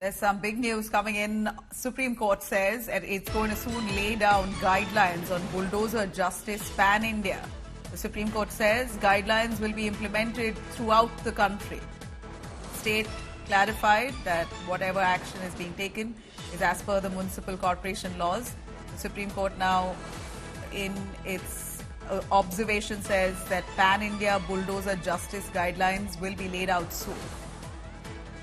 There's some big news coming in. Supreme Court says that it's going to soon lay down guidelines on bulldozer justice pan-India. The Supreme Court says guidelines will be implemented throughout the country. State clarified that whatever action is being taken is as per the municipal corporation laws. The Supreme Court now, in its observation, says that pan-India bulldozer justice guidelines will be laid out soon.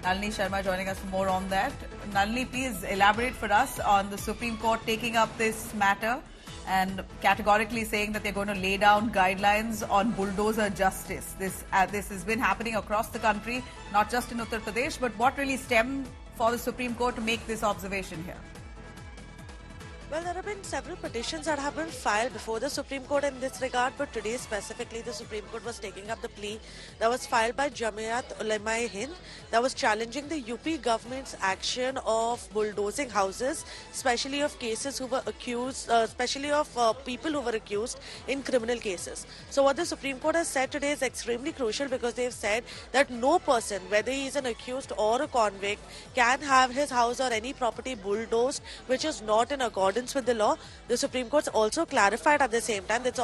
Nalini Sharma joining us for more on that. Nalini, please elaborate for us on the Supreme Court taking up this matter and categorically saying that they're going to lay down guidelines on bulldozer justice. This has been happening across the country, not just in Uttar Pradesh, but what really stemmed for the Supreme Court to make this observation here? Well, there have been several petitions that have been filed before the Supreme Court in this regard, but today specifically the Supreme Court was taking up the plea that was filed by Jamiat Ulema-e-Hind that was challenging the UP government's action of bulldozing houses, especially of cases who were accused, especially of people who were accused in criminal cases. So what the Supreme Court has said today is extremely crucial because they've said that no person, whether he is an accused or a convict, can have his house or any property bulldozed which is not in accordance with the law. The Supreme Court also clarified at the same time that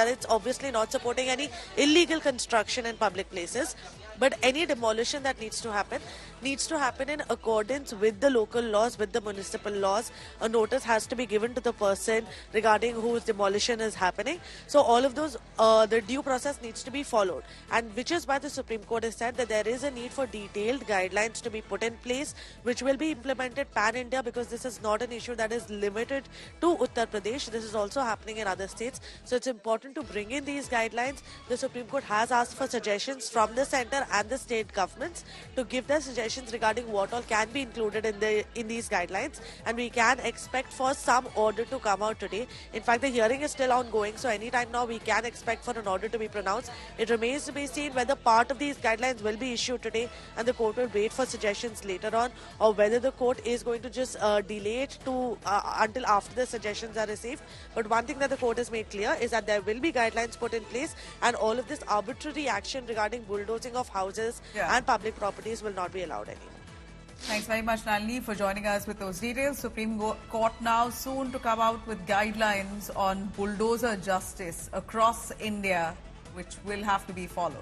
it's obviously not supporting any illegal construction in public places, but any demolition that needs to happen in accordance with the local laws, with the municipal laws. A notice has to be given to the person regarding whose demolition is happening. So all of those, the due process needs to be followed, and which is why the Supreme Court has said that there is a need for detailed guidelines to be put in place, which will be implemented pan-India, because this is not an issue that is limited to Uttar Pradesh. This is also happening in other states. So it's important to bring in these guidelines. The Supreme Court has asked for suggestions from the centre and the state governments to give their suggestions regarding what all can be included in these guidelines, and we can expect for some order to come out today. In fact, the hearing is still ongoing, so anytime now we can expect for an order to be pronounced. It remains to be seen whether part of these guidelines will be issued today and the court will wait for suggestions later on, or whether the court is going to just delay it to until after the suggestions are received. But one thing that the court has made clear is that there will be guidelines put in place, and all of this arbitrary action regarding bulldozing of houses and public properties will not be allowed anymore. Thanks very much, Nalini, for joining us with those details. Supreme Court now soon to come out with guidelines on bulldozer justice across India, which will have to be followed.